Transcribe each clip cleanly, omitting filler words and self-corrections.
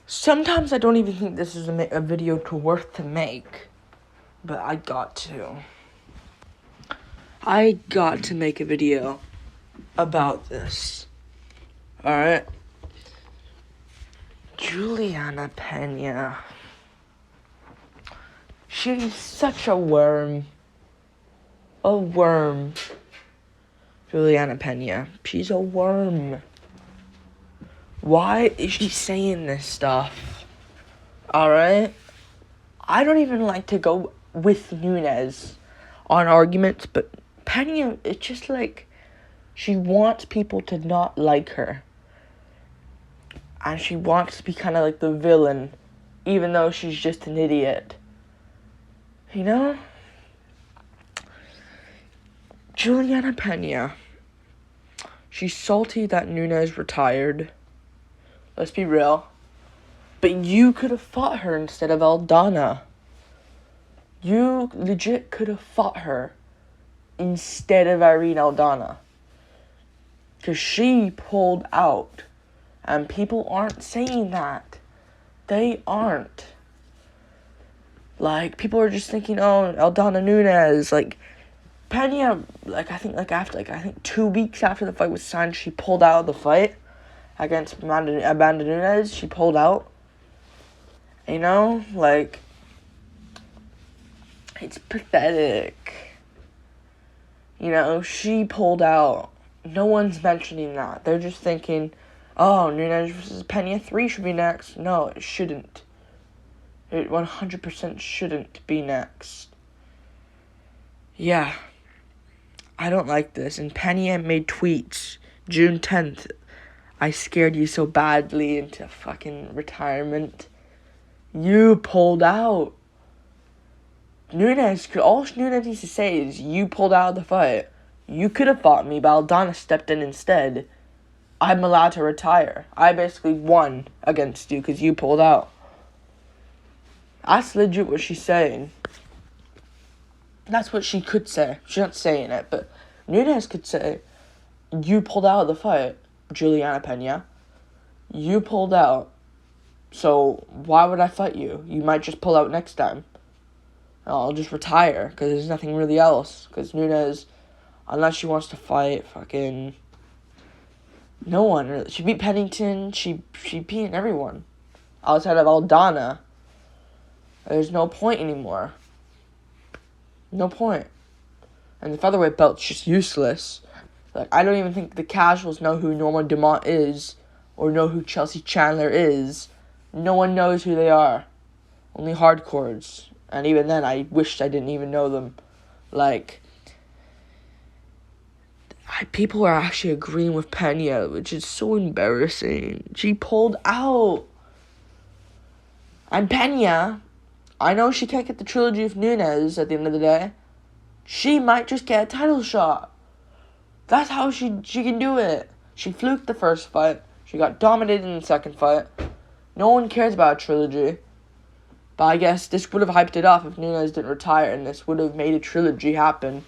Sometimes I don't even think this is a video worth to make. But I got to. I got to make a video about this. Alright? Julianna Pena. She's such a worm. A worm. Julianna Pena. She's a worm. Why is she saying this stuff? Alright? I don't even like to go with Nunes on arguments, but Pena, it's just like she wants people to not like her. And she wants to be kind of like the villain, even though she's just an idiot. You know? Julianna Pena. She's salty that Nunes retired. Let's be real. But you could have fought her instead of Aldana. You legit could have fought her instead of Irene Aldana. Because she pulled out. And people aren't saying that. They aren't. Like, people are just thinking, oh, Aldana Nunes. Like, Pena, I think 2 weeks after the fight was signed, she pulled out of the fight against Amanda Nunes. She pulled out. You know, like, it's pathetic. You know, she pulled out. No one's mentioning that. They're just thinking, oh, Nunes versus Pena 3 should be next. No, it shouldn't. It 100% shouldn't be next. Yeah. I don't like this. And Pena made tweets June 10th. I scared you so badly into fucking retirement. You pulled out. Nunes, all Nunes needs to say is, you pulled out of the fight. You could have fought me, but Aldana stepped in instead. I'm allowed to retire. I basically won against you because you pulled out. That's legit what she's saying. That's what she could say. She's not saying it, but Nunes could say, you pulled out of the fight, Julianna Pena. You pulled out. So, why would I fight you? You might just pull out next time. I'll just retire, because there's nothing really else. Because Nunes, unless she wants to fight, fucking... no one really. She beat Pennington, she beat everyone. Outside of Aldana. There's no point anymore. No point. And the featherweight belt's just useless. Like, I don't even think the casuals know who Norma Dumont is, or know who Chelsea Chandler is. No one knows who they are. Only hardcores. And even then, I wished I didn't even know them. Like, people are actually agreeing with Pena, which is so embarrassing. She pulled out. And Pena, I know she can't get the trilogy of Nunes at the end of the day. She might just get a title shot. That's how she can do it. She fluked the first fight. She got dominated in the second fight. No one cares about a trilogy. But I guess this would have hyped it up if Nunes didn't retire, and this would have made a trilogy happen.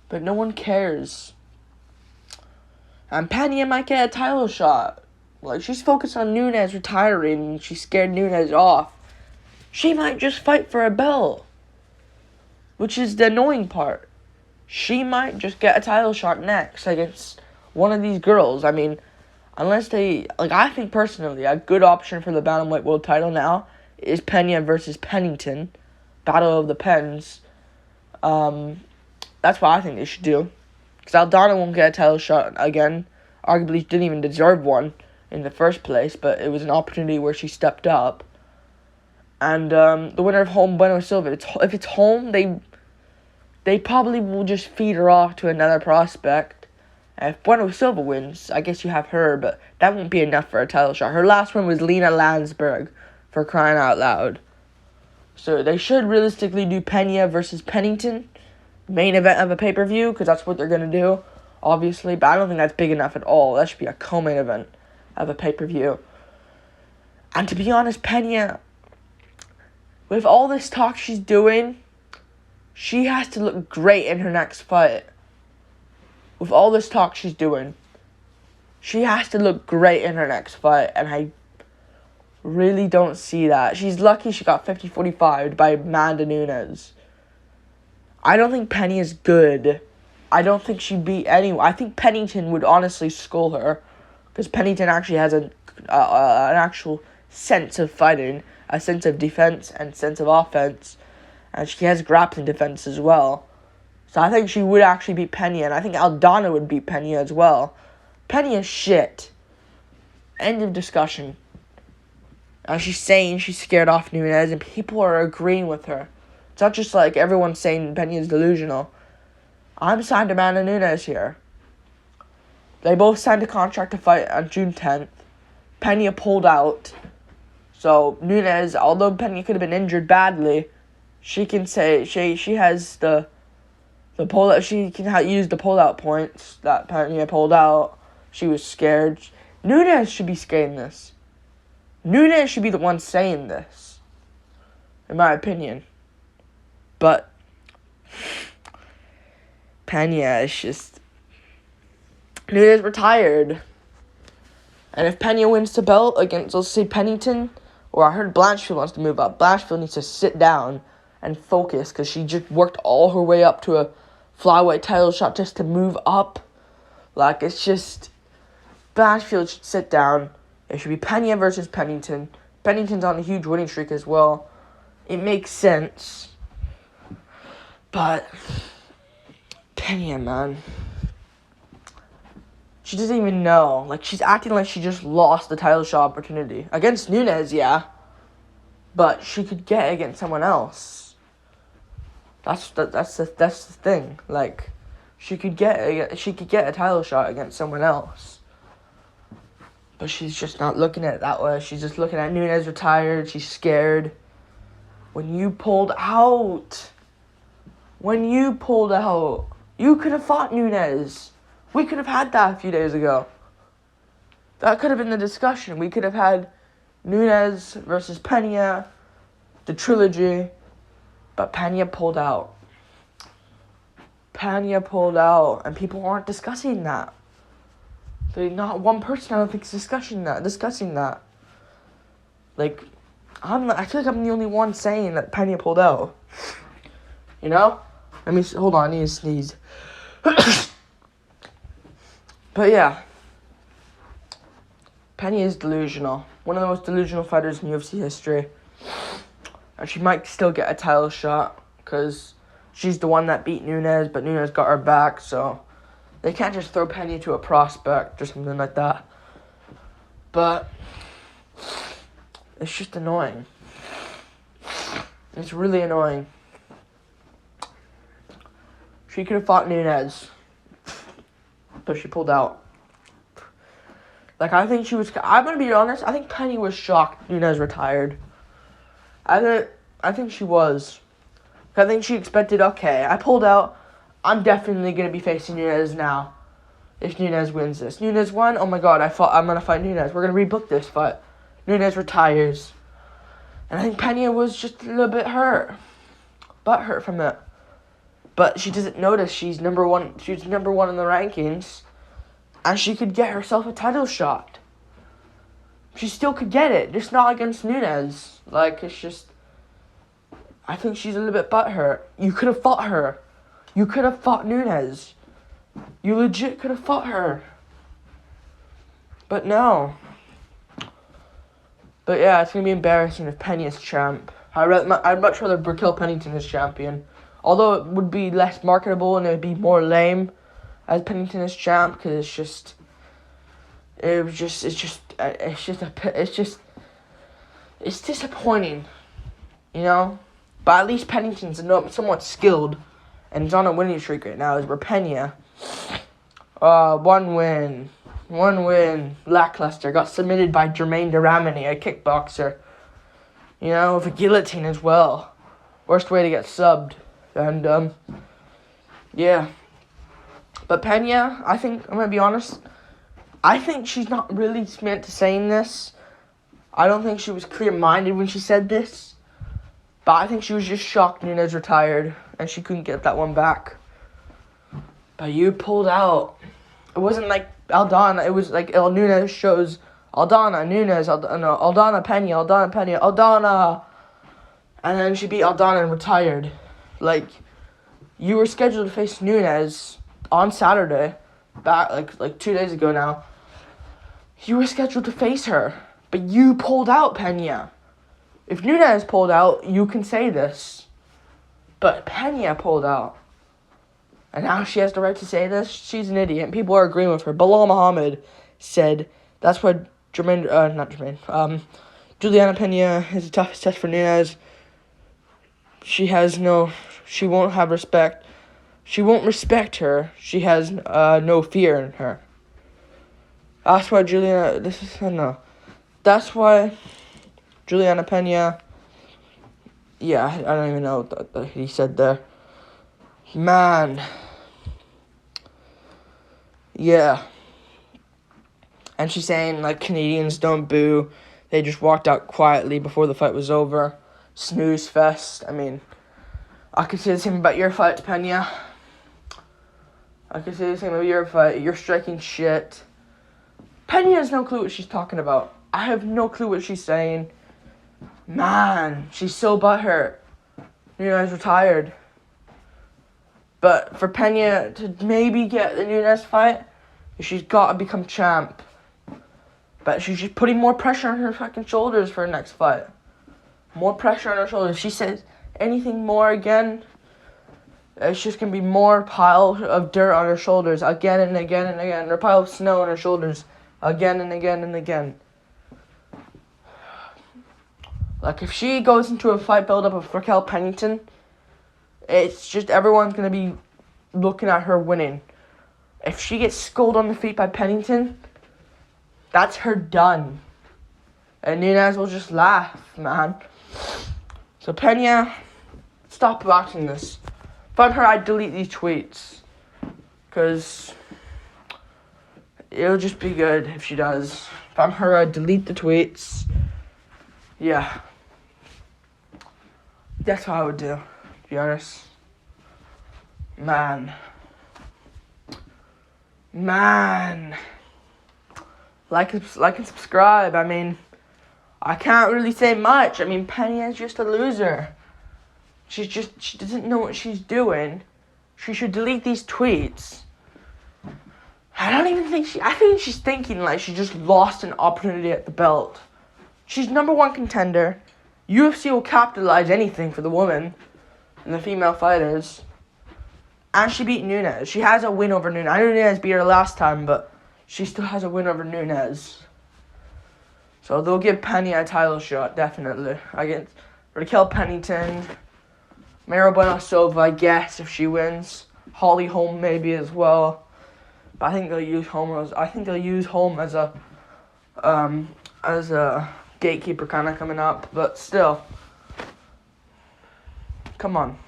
But no one cares. And Pena might get a title shot. Like, she's focused on Nunes retiring, and she scared Nunes off. She might just fight for a belt. Which is the annoying part. She might just get a title shot next against one of these girls. I mean, unless they... like, I think personally, a good option for the Bantamweight World title now is Pena versus Pennington. Battle of the Pens. That's what I think they should do. Because Aldana won't get a title shot again. Arguably, she didn't even deserve one in the first place. But it was an opportunity where she stepped up. And the winner of home, Bueno Silva. If it's home, they probably will just feed her off to another prospect. And if Bueno Silva wins, I guess you have her. But that won't be enough for a title shot. Her last one was Lena Landsberg. For crying out loud. So they should realistically do Pena versus Pennington. Main event of a pay-per-view. Because that's what they're going to do. Obviously. But I don't think that's big enough at all. That should be a co-main event of a pay-per-view. And to be honest, Pena, with all this talk she's doing, she has to look great in her next fight. With all this talk she's doing, she has to look great in her next fight. And Really don't see that. She's lucky she got 50-45 by Amanda Nunes. I don't think Penny is good. I don't think she'd beat anyone. I think Pennington would honestly school her. Because Pennington actually has an actual sense of fighting. A sense of defense and sense of offense. And she has grappling defense as well. So I think she would actually beat Pena. And I think Aldana would beat Pena as well. Pena is shit. End of discussion. And she's saying she's scared off Nunes. And people are agreeing with her. It's not just like everyone's saying Pena is delusional. I'm signed to Amanda Nunes here. They both signed a contract to fight on June 10th. Pena pulled out. So Nunes, although Pena could have been injured badly, she can say she has the pull out. She can use the pull out points that Pena pulled out. She was scared. Nunes should be saying this. Nunes should be the one saying this, in my opinion. But Pena is just... Nunes retired. And if Pena wins the belt against, let's say, Pennington, or I heard Blanchfield wants to move up. Blanchfield needs to sit down and focus because she just worked all her way up to a flyweight title shot just to move up. Like, it's just... Blanchfield should sit down. It should be Pena versus Pennington. Pennington's on a huge winning streak as well. It makes sense. But... Pena, man... She doesn't even know. Like, she's acting like she just lost the title shot opportunity. Against Nunes, yeah. But she could get it against someone else. That's the thing. Like, she could get a title shot against someone else. But she's just not looking at it that way. She's just looking at Nunes retired. She's scared. When you pulled out, you could have fought Nunes. We could have had that a few days ago. That could have been the discussion. We could have had Nunes versus Pena, the trilogy, but Pena pulled out. Pena pulled out, and people aren't discussing that. Not one person, I don't think, is discussing that. Like, I feel like I'm the only one saying that Pena pulled out. You know? Hold on, I need to sneeze. But yeah, Pena is delusional. One of the most delusional fighters in UFC history. And she might still get a title shot because she's the one that beat Nunes, but Nunes got her back, so they can't just throw Pena to a prospect or something like that. But it's just annoying. It's really annoying. She could have fought Nunes, but she pulled out. Like, I'm going to be honest, I think Penny was shocked Nunes retired. I think she was. I think she expected, okay, I pulled out, I'm definitely going to be facing Nunes now. If Nunes wins this. Nunes won, oh my god, I'm going to fight Nunes. We're going to rebook this fight. Nunes retires. And I think Penny was just a little bit hurt. Butthurt from it. But she doesn't notice she's number one. She's number one in the rankings. And she could get herself a title shot. She still could get it. Just not against Nunes. Like, it's just... I think she's a little bit butthurt. You could have fought her. You could have fought Nunes. You legit could have fought her. But no. But yeah, it's going to be embarrassing if Penny is champ. I'd much rather Raquel Pennington as champion. Although it would be less marketable and it would be more lame as Pennington as champ, because it's disappointing, you know. But at least Pennington's somewhat skilled, and is on a winning streak right now. Is Pena, one win, lackluster. Got submitted by Jermaine Duramini, a kickboxer. You know, with a guillotine as well. Worst way to get subbed. And, yeah. But Pena, I think, I'm going to be honest, I think she's not really meant to saying this. I don't think she was clear-minded when she said this. But I think she was just shocked Nunes retired, and she couldn't get that one back. But you pulled out. It wasn't like Aldana, it was like El Nunes shows Aldana, Nunes, Aldana, Pena, Aldana. And then she beat Aldana and retired. Like, you were scheduled to face Nunes on Saturday, back like 2 days ago now. You were scheduled to face her, but you pulled out, Pena. If Nunes pulled out, you can say this. But Pena pulled out. And now she has the right to say this? She's an idiot, and people are agreeing with her. Bilal Muhammad said that's why Julianna Pena is the toughest test for Nunes. She won't have respect. She won't respect her. She has no fear in her. That's why That's why Julianna Pena. Yeah, I don't even know what he said there. Man. Yeah. And she's saying, like, Canadians don't boo. They just walked out quietly before the fight was over. Snooze fest. I mean, I could say the same about your fight, Pena. I could say the same about your fight. You're striking shit. Pena has no clue what she's talking about. I have no clue what she's saying. Man, she's so butthurt. Nunes retired. But for Pena to maybe get the Nunes fight, she's got to become champ. But she's just putting more pressure on her fucking shoulders for her next fight. More pressure on her shoulders. If she says anything more again, it's just going to be more pile of dirt on her shoulders again and again and again. Or a pile of snow on her shoulders again and again and again. Like, if she goes into a fight build-up with Raquel Pennington, it's just everyone's going to be looking at her winning. If she gets schooled on the feet by Pennington, that's her done. And Nunes will just laugh, man. So, Pena, stop watching this. If I'm her, I'd delete these tweets. Because it'll just be good if she does. If I'm her, I'd delete the tweets. Yeah. That's what I would do, to be honest. Man. Like and subscribe. I mean, I can't really say much. I mean, Pena is just a loser. She doesn't know what she's doing. She should delete these tweets. I think she's thinking like she just lost an opportunity at the belt. She's #1 contender. UFC will capitalize anything for the woman and the female fighters. And she beat Nunes. She has a win over Nunes. I know Nunes beat her last time, but she still has a win over Nunes. So they'll give Pena a title shot, definitely. Against Raquel Pennington, Mara Buenosova, I guess, if she wins. Holly Holm maybe as well. But I think they'll use Holm as a gatekeeper kind of coming up. But still, come on.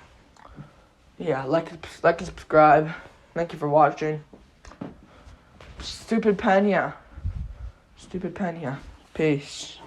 Yeah, like and subscribe. Thank you for watching. Stupid Pena. Peace.